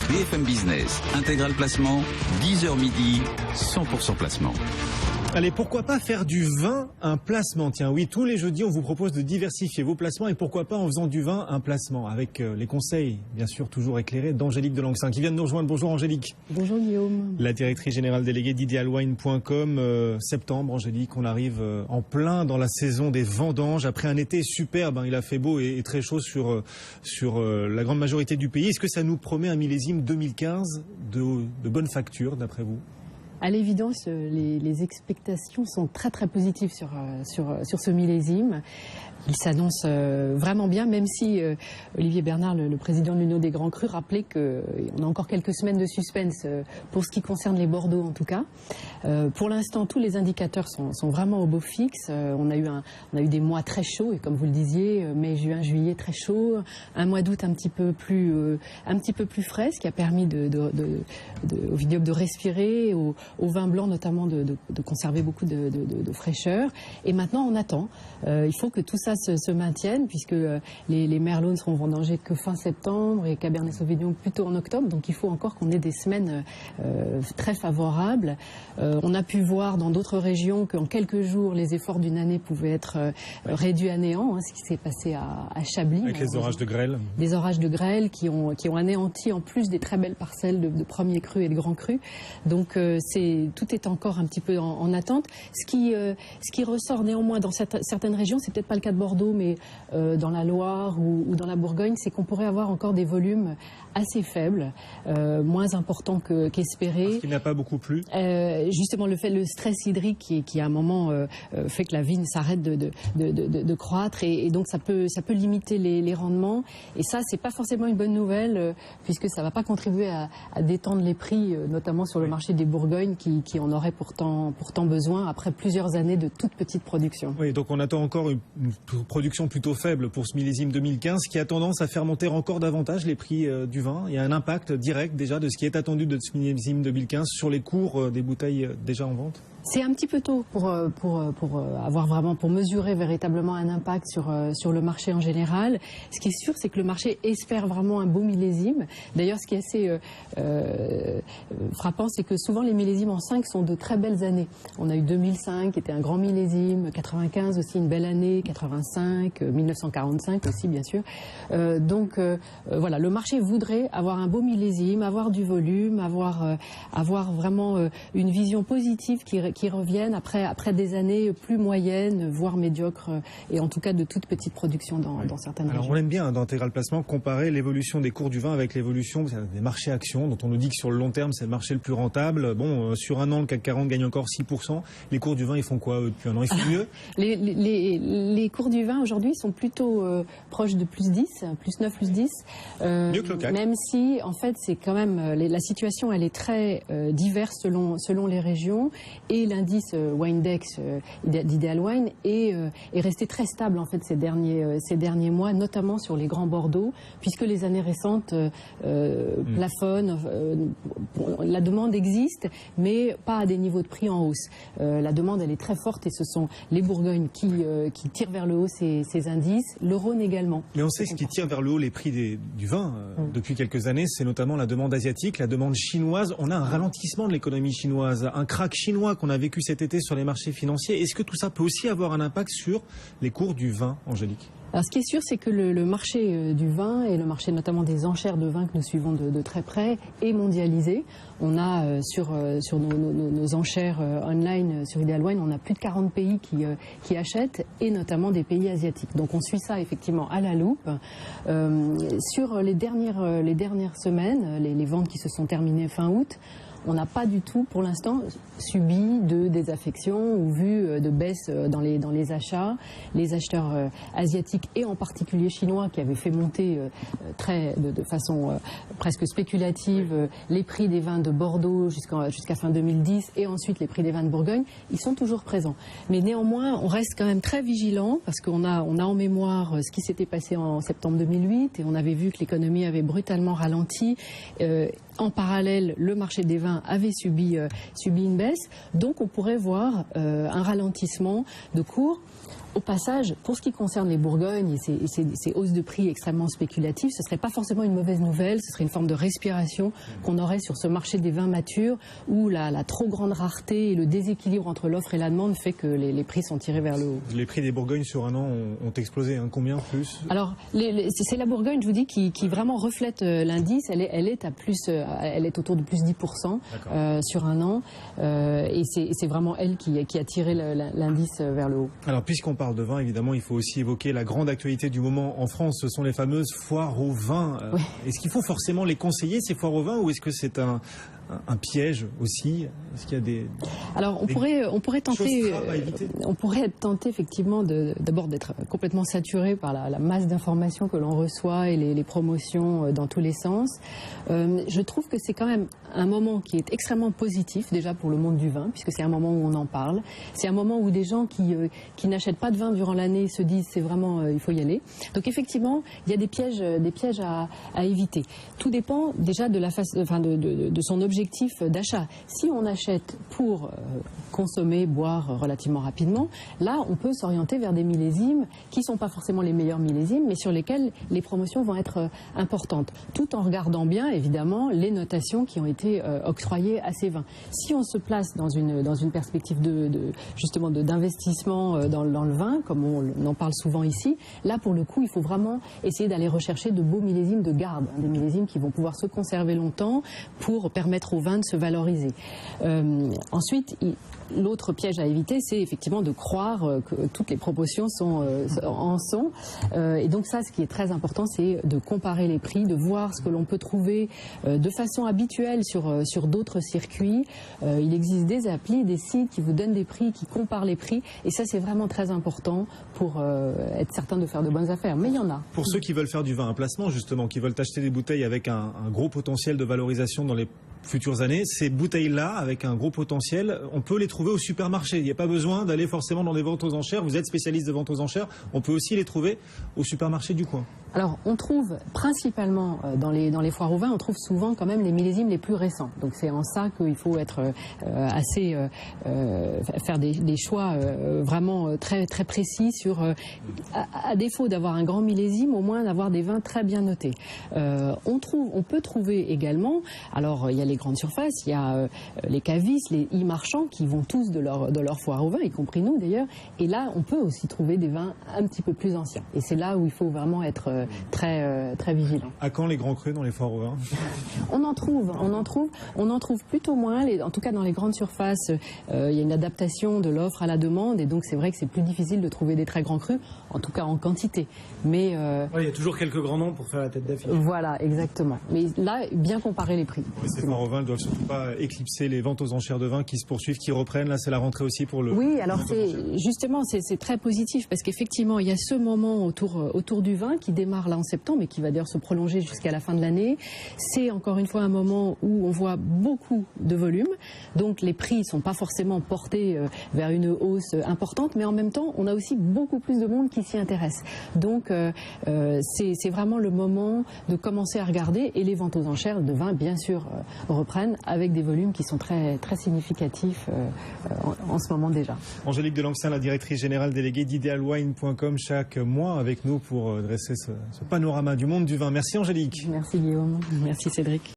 BFM Business, Intégral Placement, 10h midi, 100% placement. Allez, pourquoi pas faire du vin un placement? Tiens, oui, tous les jeudis, on vous propose de diversifier vos placements et pourquoi pas en faisant du vin un placement avec les conseils, bien sûr, toujours éclairés d'Angélique Delangsin qui vient de nous rejoindre. Bonjour Angélique. Bonjour Guillaume. La directrice générale déléguée d'Idealwine.com. Septembre, Angélique, on arrive en plein dans la saison des vendanges. Après un été superbe, il a fait beau et très chaud sur la grande majorité du pays. Est-ce que ça nous promet un millésime 2015 de bonne facture, d'après vous? À l'évidence, les expectations sont très très positives sur ce millésime. Il s'annonce vraiment bien, même si Olivier Bernard, le président de l'Union des Grands Crus, rappelait qu'on a encore quelques semaines de suspense pour ce qui concerne les Bordeaux en tout cas. Pour l'instant, tous les indicateurs sont vraiment au beau fixe. On a eu des mois très chauds, et comme vous le disiez, mai, juin, juillet très chaud, un mois d'août un petit peu plus frais, ce qui a permis au vignoble de respirer, au vin blanc notamment de conserver beaucoup de fraîcheur. Et maintenant, on attend. Il faut que tout ça se maintienne, puisque les merlot seront vendangés que fin septembre et Cabernet Sauvignon plutôt en octobre. Donc il faut encore qu'on ait des semaines très favorables. On a pu voir dans d'autres régions qu'en quelques jours, les efforts d'une année pouvaient être réduits à néant, ce qui s'est passé à Chablis. Avec les orages de grêle. Des orages de grêle qui ont anéanti en plus des très belles parcelles de premiers crus et de grands crus. Donc tout est encore un petit peu en attente. Ce qui ressort néanmoins dans certaines régions, c'est peut-être pas le cas de Bordeaux, mais dans la Loire ou dans la Bourgogne, c'est qu'on pourrait avoir encore des volumes assez faibles, moins importants qu'espérés. Parce qu'il n'a pas beaucoup plu. Justement, le stress hydrique qui à un moment fait que la vigne s'arrête de croître et donc ça peut limiter les rendements. Et ça, c'est pas forcément une bonne nouvelle puisque ça va pas contribuer à détendre les prix, notamment sur le marché des Bourgognes qui en aurait pourtant besoin après plusieurs années de toute petite production. Oui, donc on attend encore une production plutôt faible pour ce millésime 2015 qui a tendance à faire monter encore davantage les prix du vin. Il y a un impact direct déjà de ce qui est attendu de ce millésime 2015 sur les cours des bouteilles déjà en vente. C'est un petit peu tôt pour mesurer véritablement un impact sur le marché en général. Ce qui est sûr, c'est que le marché espère vraiment un beau millésime. D'ailleurs, ce qui est assez frappant, c'est que souvent les millésimes en 5 sont de très belles années. On a eu 2005 qui était un grand millésime, 95 aussi une belle année, 85, 1945 aussi bien sûr. Voilà, le marché voudrait avoir un beau millésime, avoir du volume, avoir vraiment une vision positive qui reviennent après des années plus moyennes, voire médiocres, et en tout cas de toute petite production dans certaines régions. Alors on aime bien dans Intégral Placement comparer l'évolution des cours du vin avec l'évolution des marchés actions, dont on nous dit que sur le long terme c'est le marché le plus rentable. Bon, sur un an le CAC 40 gagne encore 6%. Les cours du vin ils font quoi depuis un an? Ils font mieux? Les cours du vin aujourd'hui sont plutôt proches de plus 10, plus 9, plus 10. Mieux que le CAC. Même si en fait c'est quand même la situation elle est très diverse selon les régions, et l'indice Winedex d'Idealwine est resté très stable en fait ces derniers mois, notamment sur les grands Bordeaux, puisque les années récentes plafonnent. La demande existe, mais pas à des niveaux de prix en hausse. La demande elle est très forte et ce sont les Bourgognes qui tirent vers le haut ces indices, le Rhône également. Mais on sait ce qui tire vers le haut les prix du vin depuis quelques années, c'est notamment la demande asiatique, la demande chinoise. On a un ralentissement de l'économie chinoise, un krach chinois qu'on a vécu cet été sur les marchés financiers. Est-ce que tout ça peut aussi avoir un impact sur les cours du vin, Angélique? Alors, ce qui est sûr, c'est que le marché du vin et le marché notamment des enchères de vin que nous suivons de très près est mondialisé. On a sur nos enchères online sur Idealwine, on a plus de 40 pays qui achètent, et notamment des pays asiatiques. Donc on suit ça effectivement à la loupe. Sur les dernières semaines, les ventes qui se sont terminées fin août, on n'a pas du tout, pour l'instant, subi de désaffection ou vu de baisse dans les achats. Les acheteurs asiatiques et en particulier chinois qui avaient fait monter de façon presque spéculative les prix des vins de Bordeaux jusqu'à fin 2010 et ensuite les prix des vins de Bourgogne, ils sont toujours présents. Mais néanmoins, on reste quand même très vigilant parce qu'on a en mémoire ce qui s'était passé en septembre 2008 et on avait vu que l'économie avait brutalement ralenti. En parallèle, le marché des vins avait subi une baisse, donc on pourrait voir un ralentissement de cours. Au passage, pour ce qui concerne les Bourgognes et ces hausses de prix extrêmement spéculatives, ce ne serait pas forcément une mauvaise nouvelle, ce serait une forme de respiration qu'on aurait sur ce marché des vins matures où la trop grande rareté et le déséquilibre entre l'offre et la demande fait que les prix sont tirés vers le haut. Les prix des Bourgognes sur un an ont explosé, hein. Combien plus? Alors, c'est la Bourgogne, je vous dis, qui vraiment reflète l'indice. Elle est autour de plus 10% sur un an. Et c'est vraiment elle qui a tiré l'indice vers le haut. Alors, puisqu'on parle de vin, évidemment, il faut aussi évoquer la grande actualité du moment en France. Ce sont les fameuses foires au vin. Oui. Est-ce qu'il faut forcément les conseiller, ces foires au vin, ou est-ce que c'est un piège aussi? Est-ce qu'il y a des... Alors on pourrait être tenté effectivement d'abord d'être complètement saturé par la masse d'informations que l'on reçoit et les promotions dans tous les sens. Je trouve que c'est quand même un moment qui est extrêmement positif déjà pour le monde du vin, puisque c'est un moment où on en parle. C'est un moment où des gens qui n'achètent pas de vin durant l'année se disent c'est vraiment il faut y aller. Donc effectivement il y a des pièges à éviter. Tout dépend déjà de de son objectif d'achat. Si on achète pour consommer, boire relativement rapidement, là on peut s'orienter vers des millésimes qui ne sont pas forcément les meilleurs millésimes, mais sur lesquels les promotions vont être importantes, tout en regardant bien évidemment les notations qui ont été octroyées à ces vins. Si on se place dans une perspective justement d'investissement dans le vin, comme on en parle souvent ici, là pour le coup il faut vraiment essayer d'aller rechercher de beaux millésimes de garde, des millésimes qui vont pouvoir se conserver longtemps pour permettre au vin de se valoriser. Ensuite, l'autre piège à éviter, c'est effectivement de croire que toutes les promotions en sont. Et donc ça, ce qui est très important, c'est de comparer les prix, de voir ce que l'on peut trouver de façon habituelle sur d'autres circuits. Il existe des applis, des sites qui vous donnent des prix, qui comparent les prix. Et ça, c'est vraiment très important pour être certain de faire de bonnes affaires. Mais il y en a. Pour ceux qui veulent faire du vin, un placement justement, qui veulent acheter des bouteilles avec un gros potentiel de valorisation dans les futures années, ces bouteilles-là, avec un gros potentiel, on peut les trouver au supermarché. Il n'y a pas besoin d'aller forcément dans des ventes aux enchères. Vous êtes spécialiste de ventes aux enchères. On peut aussi les trouver au supermarché du coin. Alors, on trouve principalement dans les foires au vin, on trouve souvent quand même les millésimes les plus récents. Donc c'est en ça qu'il faut être faire des choix vraiment très très précis sur, à défaut d'avoir un grand millésime, au moins d'avoir des vins très bien notés. On peut trouver également, alors il y a les grandes surfaces, il y a les cavistes, les e-marchands qui vont tous de leur foire au vin, y compris nous d'ailleurs. Et là, on peut aussi trouver des vins un petit peu plus anciens. Et c'est là où il faut vraiment être très vigilant. À quand les grands crus dans les foires au vin? On en trouve plutôt moins. En tout cas, dans les grandes surfaces, il y a une adaptation de l'offre à la demande, et donc c'est vrai que c'est plus difficile de trouver des très grands crus, en tout cas en quantité. Mais il y a toujours quelques grands noms pour faire la tête d'affiche. Voilà, exactement. Mais là, bien comparer les prix. Ces foires au vin ne doivent surtout pas éclipser les ventes aux enchères de vin qui se poursuivent, qui reprennent. Là, c'est la rentrée aussi pour le... Oui, alors c'est très positif, parce qu'effectivement, il y a ce moment autour du vin qui démarre là en septembre et qui va d'ailleurs se prolonger jusqu'à la fin de l'année. C'est encore une fois un moment où on voit beaucoup de volume, donc les prix ne sont pas forcément portés vers une hausse importante, mais en même temps, on a aussi beaucoup plus de monde qui s'y intéresse. Donc c'est vraiment le moment de commencer à regarder, et les ventes aux enchères de vin, bien sûr, reprennent avec des volumes qui sont très, très significatifs en ce moment déjà. Angélique Delancin, la directrice générale déléguée d'idealwine.com, chaque mois avec nous pour dresser ce panorama du monde du vin. Merci Angélique. Merci Guillaume, merci Cédric.